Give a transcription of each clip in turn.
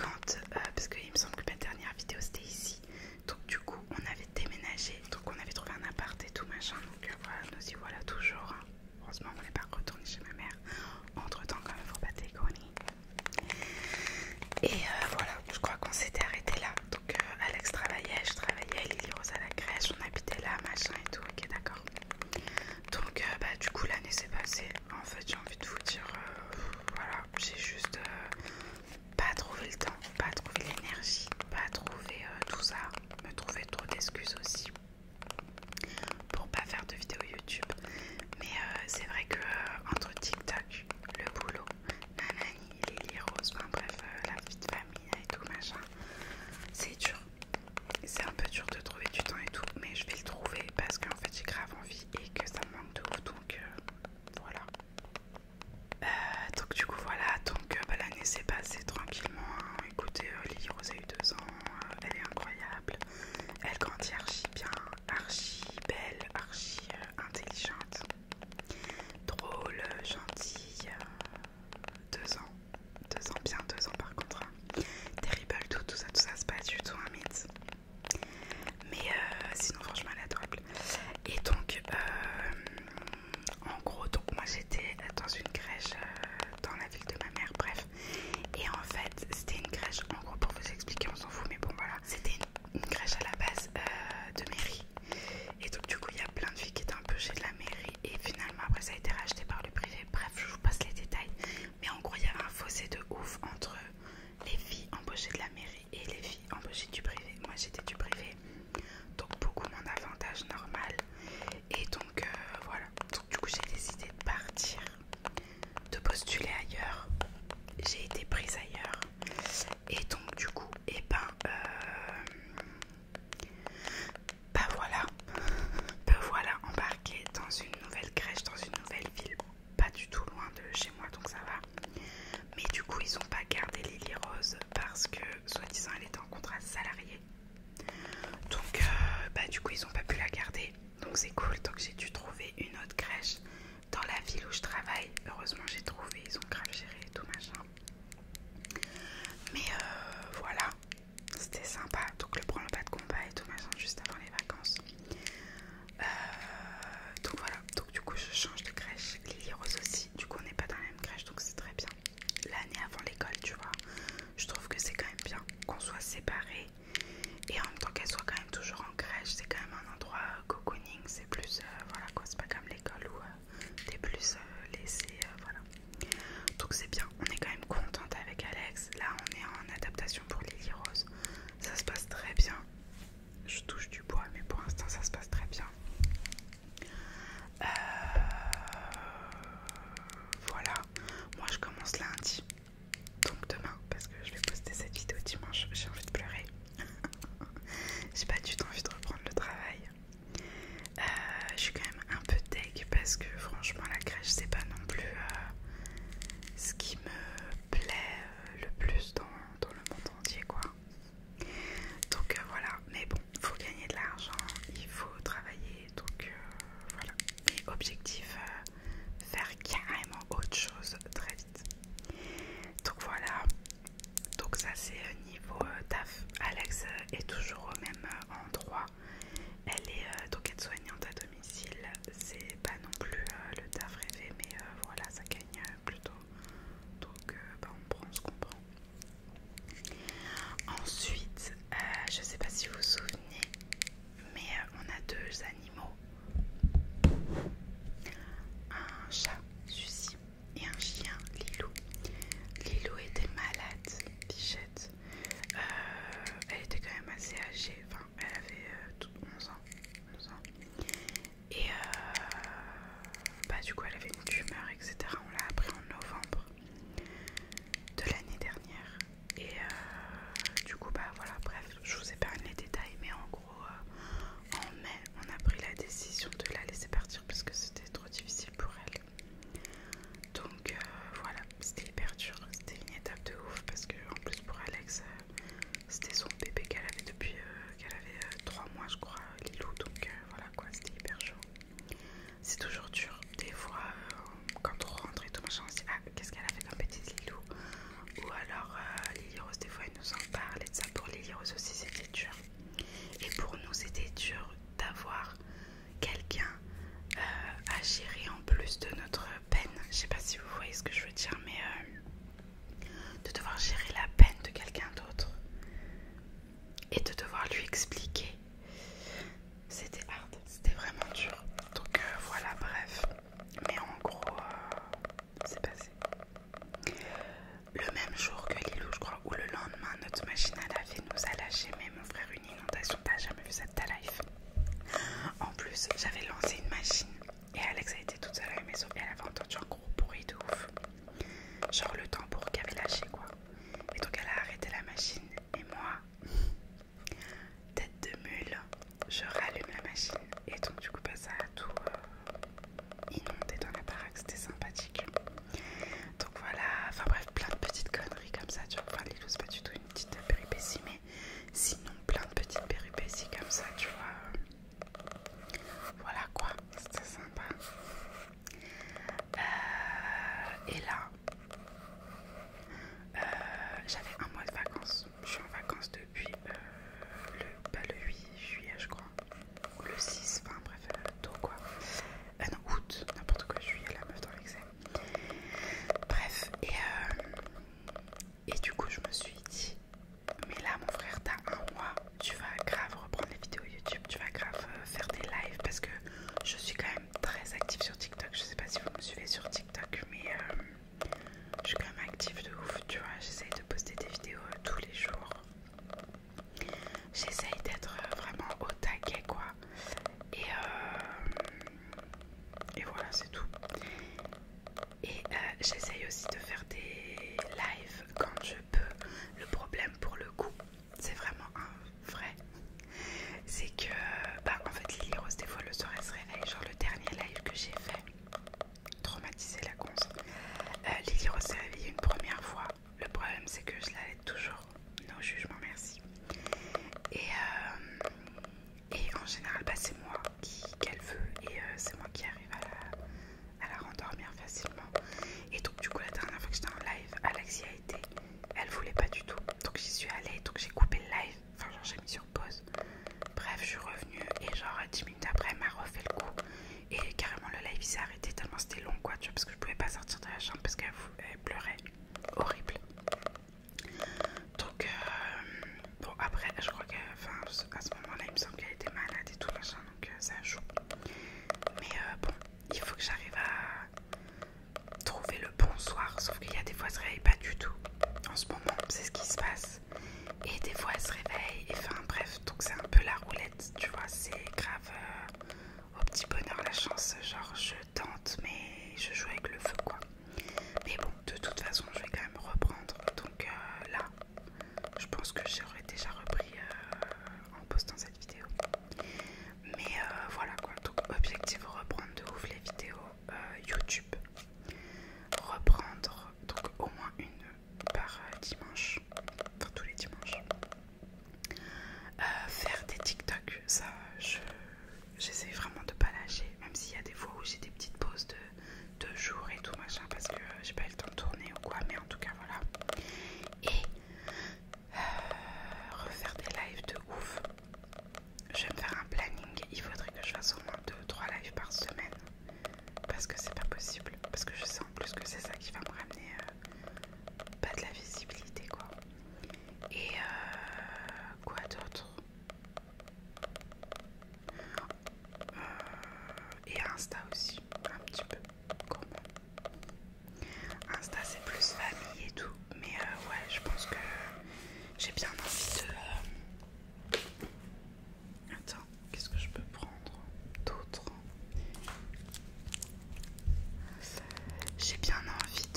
quand, parce qu'il me semble que ma dernière vidéo c'était ici, donc du coup on avait déménagé, donc on avait trouvé un appart et tout machin, donc voilà, nous y voilà toujours, hein. Heureusement on n'est pas retourné chez ma mère, entre temps quand même faut pas déconner. Et voilà, je crois qu'on s'était arrêté là, donc Alex travaillait, je travaillais, Lily Rose à la crèche, on habitait là, machin et tout, ok d'accord. Donc du coup l'année s'est passée, en fait j'ai envie de vous dire, voilà, j'ai juste pas trouvé le temps, pas trouvé l'énergie, pas trouvé tout ça, me trouver trop d'excuses aussi pour pas faire de vidéos YouTube. Mais c'est vrai que entre TikTok, le boulot, nanani, Lily Rose, enfin bref, la vie de famille et tout machin, c'est dur. C'est un peu dur de trouver du temps et tout, mais je vais le trouver parce qu'en fait j'ai grave envie et que ça me manque de ouf, donc voilà. Donc du coup voilà, donc l'année s'est passée tranquillement, hein. Écoutez, Lily Rose a eu 2 ans, elle est incroyable, elle grandit archi bien, archi belle, archi intelligente, drôle, gentille, 2 ans, 2 ans, bien 2 ans par contre, hein. Terrible tout ça c'est pas du tout un mythe. Mais sinon franchement elle est adorable. Et donc en gros donc moi j'étais dans une crèche dans la ville de ma mère, bref. Et en fait c'était une crèche, en gros pour vous expliquer on s'en fout mais bon voilà. C'était une crèche à la base de mairie. Et donc du coup il y a plein de filles qui étaient un peu chez de la mairie. Et finalement après ça a été racheté par le privé. Bref je vous passe les détails. Mais en gros il y avait un fossé de ouf entre les filles embauchées de la mairie et les filles embauchées du privé. Moi j'étais du privé, donc beaucoup moins d'avantages normal. Et donc voilà, donc du coup j'ai décidé de partir, de postuler ailleurs. J'ai été prise ailleurs. Et donc du coup, et voilà, embarquée dans une nouvelle crèche, dans une nouvelle ville, pas du tout loin de chez moi, donc ça va. Mais du coup ils ont pas gardé Lily Rose parce que soi-disant elle était en contrat salarié. Donc du coup ils ont pas pu la garder. Donc c'est cool, donc j'ai dû trouver une autre crèche dans la ville où je travaille. Heureusement j'ai trouvé, ils ont grave géré et tout machin. Mais voilà, c'était sympa. Donc le branle-bas de combat et tout machin juste avant les vacances. Donc voilà, donc du coup je change de crèche. Lily Rose aussi, du coup on n'est pas dans la même crèche donc c'est très bien. L'année avant l'école tu vois, je trouve que c'est quand même bien qu'on soit séparés. Et en même temps qu'elle soit quand même toujours en crèche, c'est quand même un endroit cocooning, c'est plus, voilà quoi, c'est pas comme l'école où t'es plus laissé, voilà. Donc c'est bien, on est quand même contente avec Alex. Là on est en adaptation pour Lily Rose, ça se passe très bien. Je touche du bois mais pour l'instant ça se passe très bien. Voilà, moi je commence lundi, donc demain, parce que je vais poster cette vidéo dimanche, j'ai envie de pleurer. J'ai pas du tout envie de reprendre le travail. Je suis quand même un peu deg parce que franchement la crèche c'est pas non plus ce qui me plaît le plus dans le monde entier quoi. Donc voilà, mais bon, il faut gagner de l'argent, il faut travailler, donc voilà. Mais objectif, faire carrément autre chose très vite. Donc voilà, donc ça c'est niveau taf. Alex est toujours au même endroit. Elle est donc aide-soignante à domicile. C'est pas non plus le taf rêvé, mais voilà, ça gagne plutôt. Donc on prend ce qu'on prend. Ensuite, je sais pas si vous vous souvenez, mais on a 2 animaux. Un chat, Suzy, et un chien, Lilou. Lilou était malade, Bichette. pense que j'aurais déjà repris en postant cette vidéo. Mais voilà quoi, donc objectif reprendre de ouf les vidéos YouTube. Reprendre donc au moins une par dimanche, enfin tous les dimanches. Faire des TikTok, ça j'essaie vraiment de pas lâcher, même s'il y a des fois où j'ai des petites pauses de 2 jours et tout machin parce que j'ai pas eu le temps de tourner ou quoi, mais en tout cas voilà. Et refaire des lives de ouf. Je vais me faire un planning, il faudrait que je fasse au moins 2-3 lives par semaine parce que c'est pas possible, parce que je sais en plus que c'est ça qui va me ramener pas de la visibilité quoi. Et quoi d'autre, et Insta aussi un petit peu gourmand. Insta c'est plus famille et tout, mais ouais je pense que j'ai bien envie de attends, qu'est-ce que je peux prendre d'autre? J'ai bien envie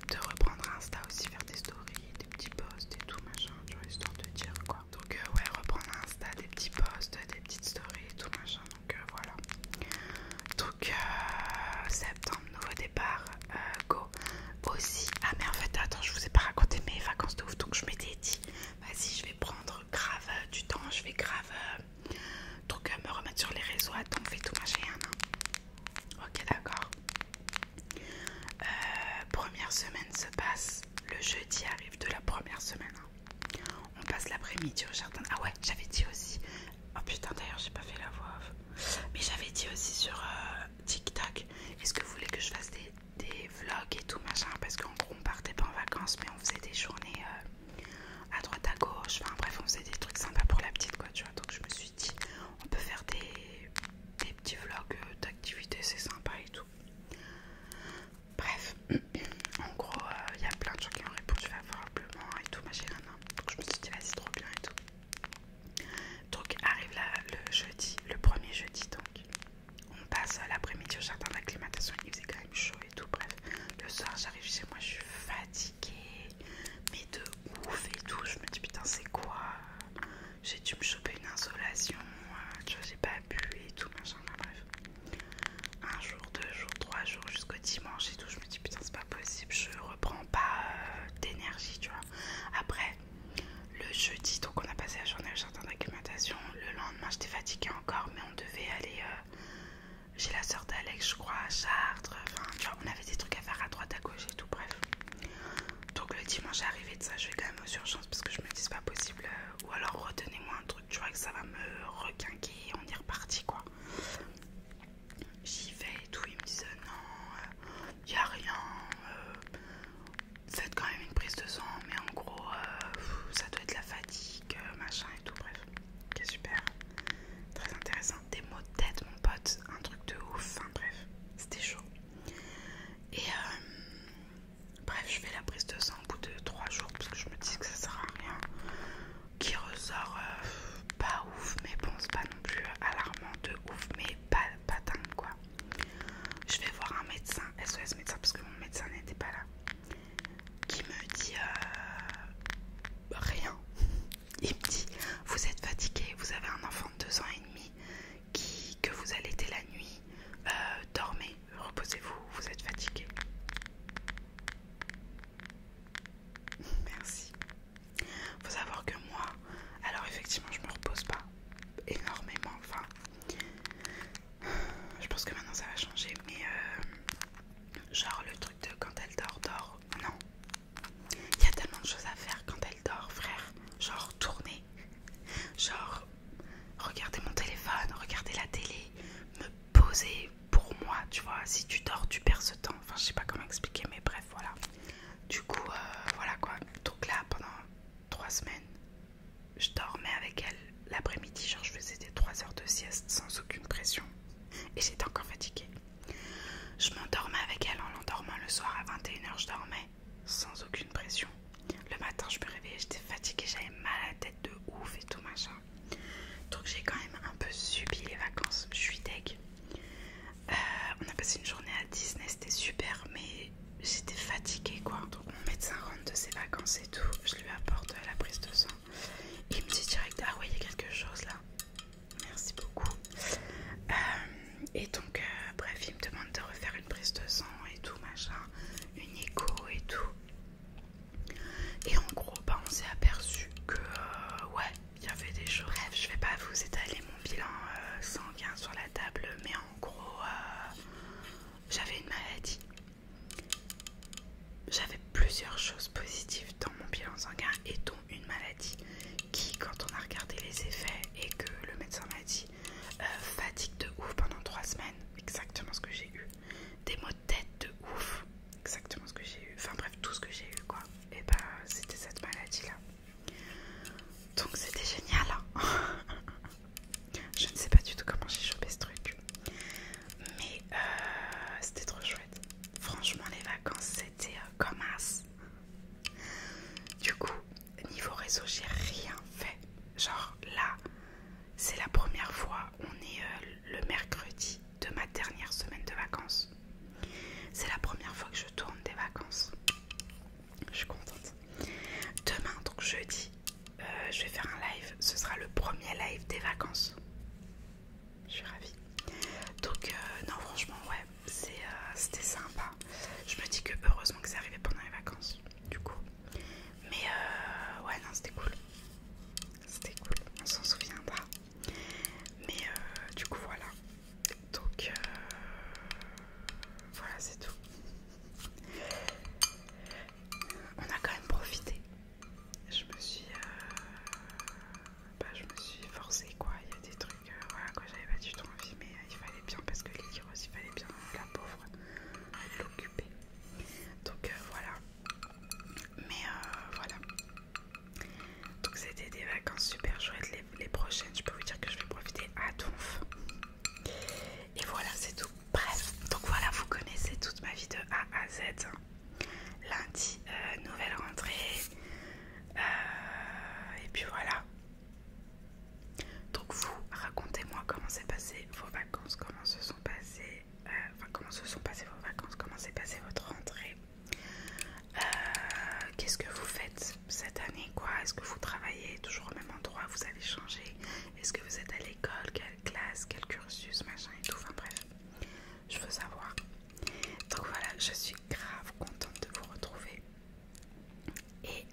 de reprendre Insta aussi, faire des stories, des petits posts et tout machin, tu vois, histoire de dire quoi. Donc ouais, reprendre Insta, des petits posts, des petites stories et tout machin, donc voilà. Donc septembre, nouveau départ, go. Aussi, ah mais en fait attends, je vous ai pas raconté mes vacances de ouf, donc je m'étais dit, vas-y je vais prendre grave du temps, je vais grave donc me remettre sur les réseaux à ton fait tout machin, hein. Ok d'accord. Première semaine se passe, le jeudi arrive de la première semaine, hein. On passe l'après-midi au jardin. Ah ouais, j'avais dit aussi, oh putain d'ailleurs j'ai pas fait la voix off, mais j'avais dit aussi sur TikTok, est-ce que vous voulez que je fasse des vlogs et tout machin, parce qu'en gros on partait pas en vacances mais on faisait des journées à droite à gauche, enfin bref on faisait des trucs sympas pour la petite quoi, tu vois. Donc je me suis dit on peut faire des petits vlogs d'activités, c'est sympa et tout. Bref, en gros il y a plein de gens qui ont répondu favorablement et tout machin, donc je me suis dit vas-y trop bien et tout. Donc arrive là le jeudi, le premier jeudi, donc on passe l'après-midi au jardin d'acclimatation, il faisait quand même chaud et tout. Bref, le soir j'arrive chez moi, je suis fatiguée mais de ouf et tout, je me dis putain c'est quoi, j'ai dû me choper une insolation, tu vois, j'ai pas bu et tout machin, bref. Un jour, 2 jours, 3 jours jusqu'au dimanche et tout, je me dis putain c'est pas possible, je reprends pas d'énergie, tu vois. Après le jeudi, donc on a passé la journée au jardin d'acclimatation, le lendemain j'étais fatiguée encore mais on devait aller chez la sœur d'Alex je crois à Chartres, enfin tu vois on avait des trucs à faire à droite à gauche et tout, bref. Donc le dimanche arrivé de ça, je vais quand même aux urgences parce que je me dis c'est pas possible, ou alors redonnez-moi un truc, tu vois, que ça va me requinquer et on est reparti quoi. J'y vais et tout, ils me disent non, y a rien, faites quand même une prise de sang, mais en gros ça doit être la fatigue, machin et tout, bref. Ok super, très intéressant. Des mots de tête mon pote, un truc de ouf, enfin bref, c'était chaud. Et bref, je fais la prise de sang au bout de 3 jours parce que je me dis que ça sert à rien, qui ressort pas ouf, mais bon c'est pas non plus alarmant de ouf, mais pas dingue quoi. Je vais voir un médecin, SOS médecin, parce que mon médecin n'était pas là, qui me dit rien. Il me dit vous êtes fatigué, vous avez un enfant de 2 ans et demi que vous allaitez la nuit, dormez, reposez-vous, vous êtes fatigué. Merci. Faut savoir que moi, alors effectivement je me repose pas énormément, enfin je pense que maintenant ça va changer, mais genre le truc de quand elle dort, non. Il y a tellement de choses à faire quand elle dort, frère. Genre tourner, genre regarder mon téléphone, regarder la télé, me poser pour moi, tu vois. Si tu dors, tu perds ce temps. Enfin, je sais pas comment expliquer, mais bref, voilà. Du coup, voilà quoi. Donc là, pendant 3 semaines, je dormais avec elle l'après-midi. Genre, je faisais des 3 heures de sieste sans aucune pression. Et j'étais encore fatiguée. Je m'endormais avec elle en l'endormant le soir à 21h. Je dormais sans aucune pression. Le matin, je me réveillais, j'étais fatiguée, j'avais mal à la tête de ouf et tout machin. Donc j'ai quand même un peu subi les vacances. Je suis deg. On a passé une journée à Disney, c'était super, mais j'étais fatiguée quoi. Donc mon médecin rentre de ses vacances et tout. Je lui plusieurs choses positives dans mon bilan sanguin et dont une maladie qui, quand on a regardé les effets et que le médecin m'a dit fatigue de ouf pendant 3 semaines, exactement ce que j'ai eu, des maux de tête de ouf, exactement ce que j'ai eu, enfin bref, tout ce que j'ai eu quoi, et bah c'était cette maladie là. Donc c'était génial hein. Je ne sais pas du tout comment j'ai chopé ce truc, mais c'était trop chouette. Franchement les vacances c'était comme as. Du coup niveau réseau j'ai rien fait. Genre là c'est la première fois, on est le mercredi de ma dernière semaine de vacances. C'est la première fois que je tourne des vacances. Je suis contente. Demain donc jeudi je vais faire un live. Ce sera le premier live des vacances. Je suis ravie. Donc non franchement ouais c'était sympa. Je me dis que heureusement que c'est arrivé pendant les vacances du coup. Mais ouais non c'était cool. C'était cool, on s'en souviendra. Mais du coup voilà. Donc voilà c'est tout. On a quand même profité. Je me suis forcée quoi. Il y a des trucs voilà quoi, j'avais pas du tout envie mais il fallait bien parce que Lily Rose il fallait bien la pauvre l'occuper. Donc voilà. Mais voilà. Donc c'était des vacances super chouettes. Les prochaines je peux vous dire que je vais profiter à donf. Et voilà c'est tout. Bref, donc voilà vous connaissez toute ma vie de A à Z. Lundi, nouvelle rentrée. Et puis voilà. Donc vous, racontez-moi comment s'est passé vos vacances, comment se sont passées, comment se sont passées vos vacances, comment s'est passée votre rentrée. Qu'est-ce que vous faites cette année quoi? Est-ce que vous travaillez toujours au même endroit? Vous avez changé? Est-ce que vous êtes à l'école? Quelle classe? Quel cursus? Machin et tout. Enfin bref, je veux savoir. Donc voilà, je suis grave contente de vous retrouver. Et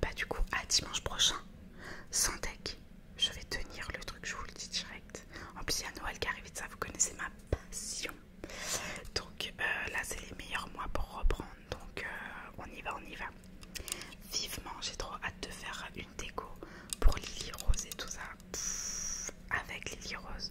bah du coup à dimanche prochain, sans deck. Je vais tenir le truc, je vous le dis direct. En plus il y a Noël qui arrive vite, ça vous connaissez ma passion. Donc là c'est les meilleurs mois pour reprendre. Donc on y va, on y va. Vivement, j'ai trop hâte de faire une déco pour Lily Rose et tout ça. Avec Lily Rose.